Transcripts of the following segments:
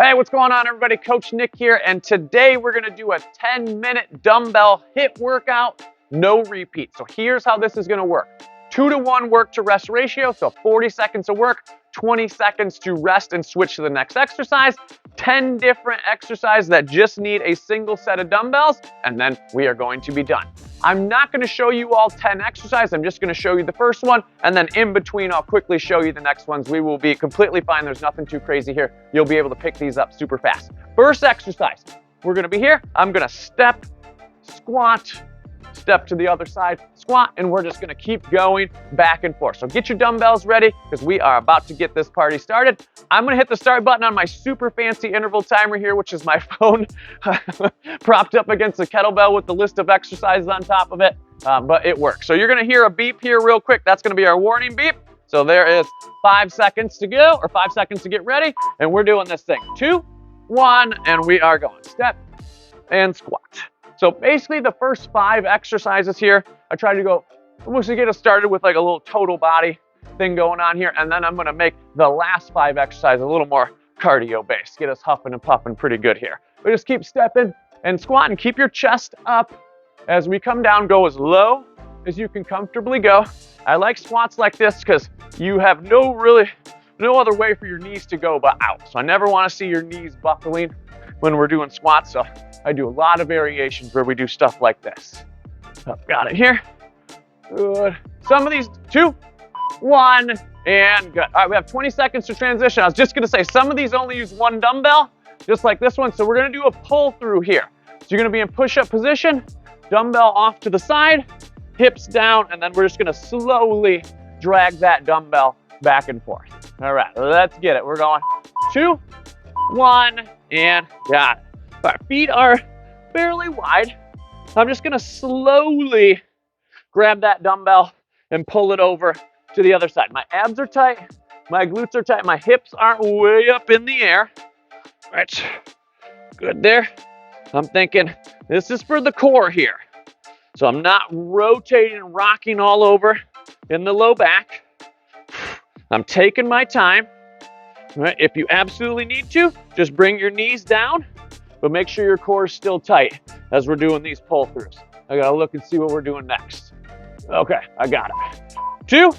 Hey, what's going on, everybody? Coach Nick here, and today we're gonna do a 10-minute dumbbell HIIT workout, no repeat. So here's how this is gonna work. 2-to-1 work to rest ratio, so 40 seconds of work, 20 seconds to rest and switch to the next exercise. 10 different exercises that just need a single set of dumbbells, and then we are going to be done. I'm not gonna show you all 10 exercises, I'm just gonna show you the first one, and then in between, I'll quickly show you the next ones. We will be completely fine, there's nothing too crazy here. You'll be able to pick these up super fast. First exercise, we're gonna be here. I'm gonna step, squat, step to the other side, squat, and we're just gonna keep going back and forth. So get your dumbbells ready, because we are about to get this party started. I'm gonna hit the start button on my super fancy interval timer here, which is my phone propped up against the kettlebell with the list of exercises on top of it, but it works. So you're gonna hear a beep here real quick. That's gonna be our warning beep. So there is 5 seconds to go, or 5 seconds to get ready, and we're doing this thing. 2, 1, and we are going. Step and squat. So basically the first 5 exercises here, I try to go, almost to get us started with like a little total body thing going on here. And then I'm gonna make the last 5 exercises a little more cardio based, get us huffing and puffing pretty good here. But just keep stepping and squatting, keep your chest up. As we come down, go as low as you can comfortably go. I like squats like this because you have no other way for your knees to go but out. So I never wanna see your knees buckling when we're doing squats. So I do a lot of variations where we do stuff like this. So, got it here. Good. Some of these, 2, 1, and good. All right, we have 20 seconds to transition. I was just gonna say, some of these only use 1 dumbbell, just like this one. So we're gonna do a pull through here. So you're gonna be in push-up position, dumbbell off to the side, hips down, and then we're just gonna slowly drag that dumbbell back and forth. All right, let's get it. We're going 2, 1, and got it. All right, feet are fairly wide. I'm just gonna slowly grab that dumbbell and pull it over to the other side. My abs are tight, my glutes are tight, my hips aren't way up in the air. All right, good there. I'm thinking this is for the core here. So I'm not rotating and rocking all over in the low back. I'm taking my time. All right, if you absolutely need to, just bring your knees down, but make sure your core is still tight as we're doing these pull throughs. I gotta look and see what we're doing next. Okay, I got it. 2,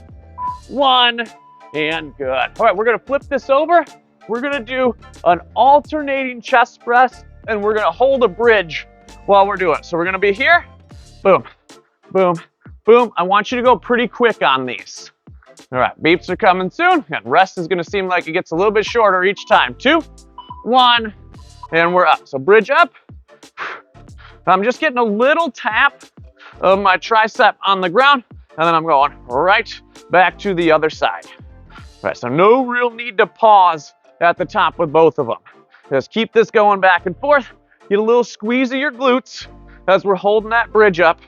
1, and good. All right, we're gonna flip this over. We're gonna do an alternating chest press, and we're gonna hold a bridge while we're doing it. So we're gonna be here, boom, boom, boom. I want you to go pretty quick on these. All right, beeps are coming soon, and rest is gonna seem like it gets a little bit shorter each time. 2, 1, and we're up. So bridge up. I'm just getting a little tap of my tricep on the ground, and then I'm going right back to the other side. All right, so no real need to pause at the top with both of them. Just keep this going back and forth. Get a little squeeze of your glutes as we're holding that bridge up.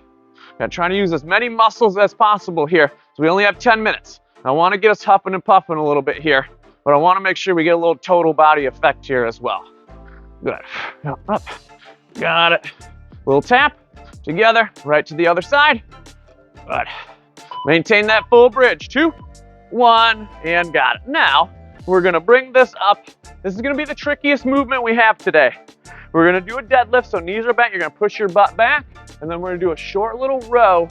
And trying to use as many muscles as possible here. So we only have 10 minutes. I want to get us huffing and puffing a little bit here, but I want to make sure we get a little total body effect here as well. Good. Now up. Got it. Little tap. Together. Right to the other side. Good. Maintain that full bridge. 2, 1, and got it. Now, we're going to bring this up. This is going to be the trickiest movement we have today. We're going to do a deadlift, so knees are bent. You're going to push your butt back, and then we're going to do a short little row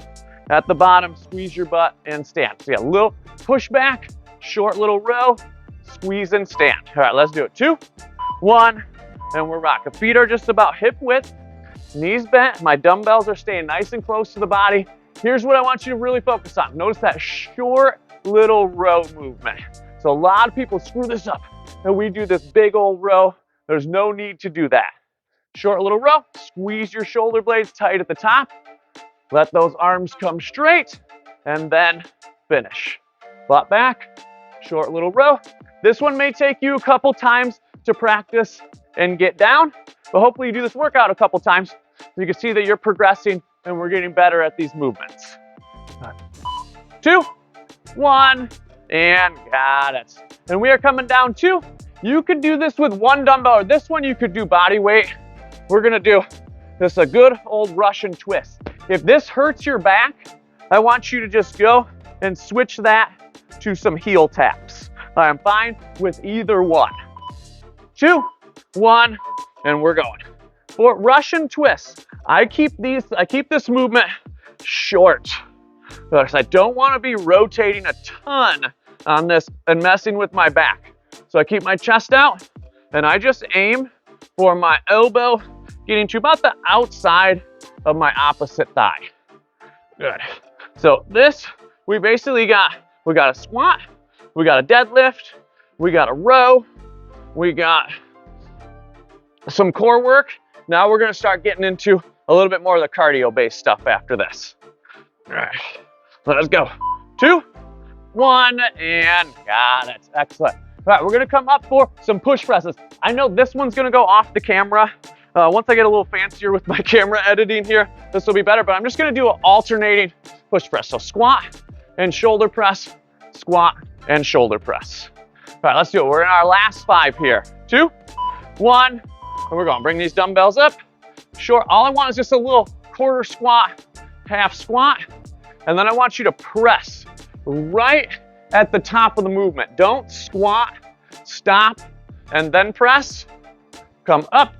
at the bottom. Squeeze your butt and stand. So yeah, little push back, short little row, squeeze and stand. All right, let's do it. 2, 1, and we're rocking. Feet are just about hip width, knees bent. My dumbbells are staying nice and close to the body. Here's what I want you to really focus on. Notice that short little row movement. So a lot of people screw this up, and we do this big old row. There's no need to do that. Short little row, squeeze your shoulder blades tight at the top. Let those arms come straight, and then finish. Butt back, short little row. This one may take you a couple times to practice and get down, but hopefully you do this workout a couple times so you can see that you're progressing and we're getting better at these movements. 2, 1, and got it. And we are coming down 2. You could do this with 1 dumbbell, or this one you could do body weight. We're gonna do this a good old Russian twist. If this hurts your back, I want you to just go and switch that to some heel taps. I'm fine with either one. 2, 1, and we're going. For Russian twists, I keep this movement short because I don't want to be rotating a ton on this and messing with my back. So I keep my chest out and I just aim for my elbow getting to about the outside of my opposite thigh. Good. So this, we got a squat, we got a deadlift, we got a row, we got some core work. Now we're gonna start getting into a little bit more of the cardio-based stuff after this. All right, let's go. 2, 1, and got it. Excellent. All right, we're gonna come up for some push presses. I know this one's gonna go off the camera. Once I get a little fancier with my camera editing here, this will be better, but I'm just gonna do an alternating push press. So squat and shoulder press, squat and shoulder press. All right, let's do it. We're in our last 5 here. 2, 1, and we're going. Bring these dumbbells up. Short. All I want is just a little quarter squat, half squat, and then I want you to press right at the top of the movement. Don't squat, stop, and then press. Come up,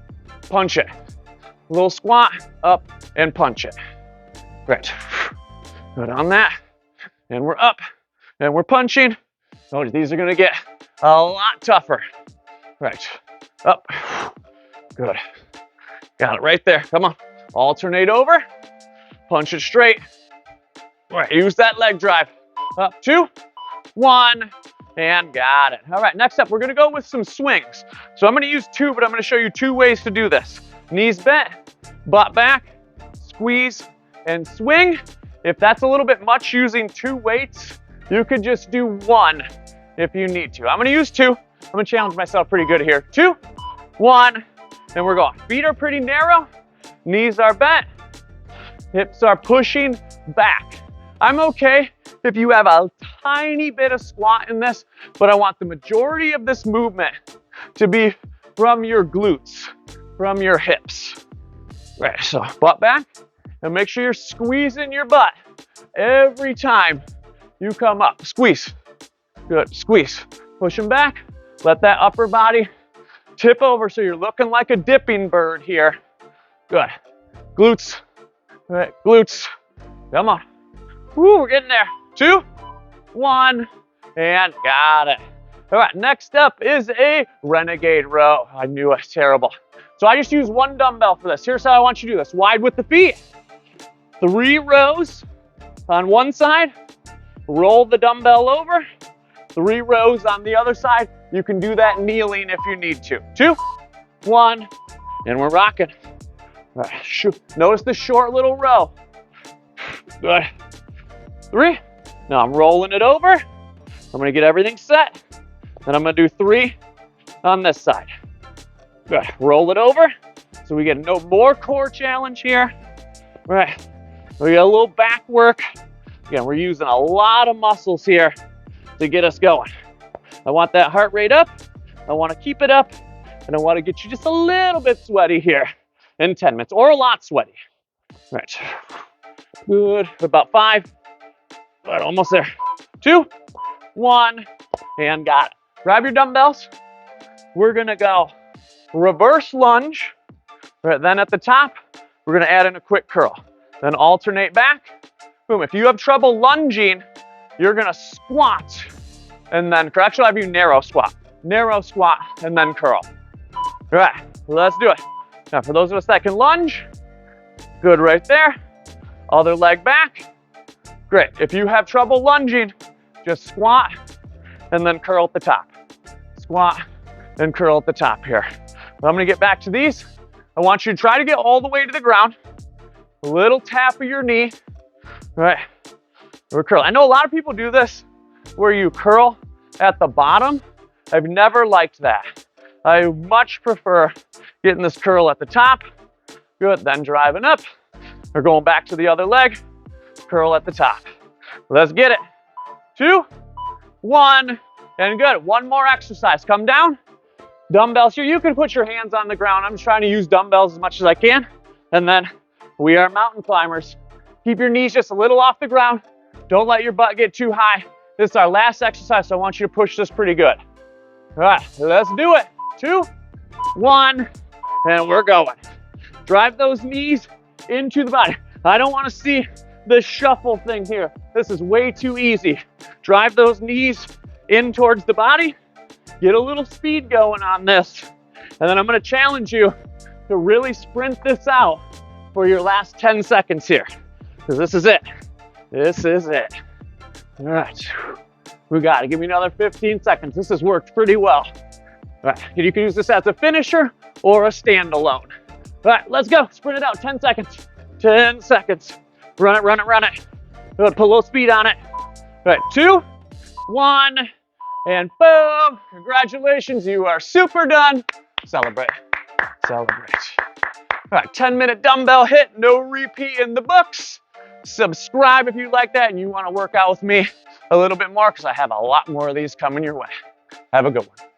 punch it. A little squat, up, and punch it. Great. Good on that. And we're up, and we're punching. Oh, these are gonna get a lot tougher. Right, up, good. Got it right there, come on. Alternate over, punch it straight. All right, use that leg drive. Up, 2, 1, and got it. All right, next up, we're gonna go with some swings. So I'm gonna use 2, but I'm gonna show you 2 ways to do this. Knees bent, butt back, squeeze, and swing. If that's a little bit much using 2 weights, you could just do 1 if you need to. I'm gonna use 2. I'm gonna challenge myself pretty good here. 2, 1, and we're going. Feet are pretty narrow, knees are bent, hips are pushing back. I'm okay if you have a tiny bit of squat in this, but I want the majority of this movement to be from your glutes, from your hips. Right, so butt back, and make sure you're squeezing your butt every time you come up. Squeeze, good, squeeze. Push them back, let that upper body tip over so you're looking like a dipping bird here. Good, glutes, all right, glutes, come on. Woo, we're getting there. 2, 1, and got it. All right, next up is a Renegade Row. I knew it was terrible. So I just use 1 dumbbell for this. Here's how I want you to do this. Wide with the feet, 3 rows on one side, roll the dumbbell over, 3 rows on the other side. You can do that kneeling if you need to. 2, 1, and we're rocking. All right, notice the short little row. Good. 3. Now I'm rolling it over. I'm gonna get everything set. Then I'm gonna do 3 on this side. Good. Roll it over. So we get no more core challenge here. All right. We got a little back work. Again, we're using a lot of muscles here to get us going. I want that heart rate up. I want to keep it up. And I want to get you just a little bit sweaty here in 10 minutes, or a lot sweaty. All right. Good. About 5. All right, almost there. 2, 1, and got it. Grab your dumbbells. We're gonna go reverse lunge. Right, then at the top, we're gonna add in a quick curl. Then alternate back. Boom. If you have trouble lunging, you're gonna squat and then curl. Actually, I'll have you narrow squat, and then curl. All right, let's do it. Now, for those of us that can lunge, good right there. Other leg back. Great. If you have trouble lunging, just squat and then curl at the top. Squat and curl at the top here. I'm gonna get back to these. I want you to try to get all the way to the ground. A little tap of your knee. All right, we're curling. I know a lot of people do this where you curl at the bottom. I've never liked that. I much prefer getting this curl at the top. Good, then driving up. Or going back to the other leg. Curl at the top. Let's get it. 2, 1, and good. 1 more exercise. Come down. Dumbbells here. You can put your hands on the ground. I'm just trying to use dumbbells as much as I can. And then we are mountain climbers. Keep your knees just a little off the ground. Don't let your butt get too high. This is our last exercise, so I want you to push this pretty good. All right, let's do it. 2, 1, and we're going. Drive those knees into the body. I don't want to see the shuffle thing here. This is way too easy. Drive those knees in towards the body. Get a little speed going on this. And then I'm going to challenge you to really sprint this out for your last 10 seconds here. Because this is it. This is it. All right. We got it. Give me another 15 seconds. This has worked pretty well. All right. You can use this as a finisher or a standalone. All right, let's go. Sprint it out. 10 seconds. 10 seconds. Run it, run it, run it. Good. Put a little speed on it. All right, 2, 1, and boom. Congratulations. You are super done. Celebrate. Celebrate. All right, 10-minute dumbbell hit. No repeat in the books. Subscribe if you like that and you want to work out with me a little bit more, because I have a lot more of these coming your way. Have a good one.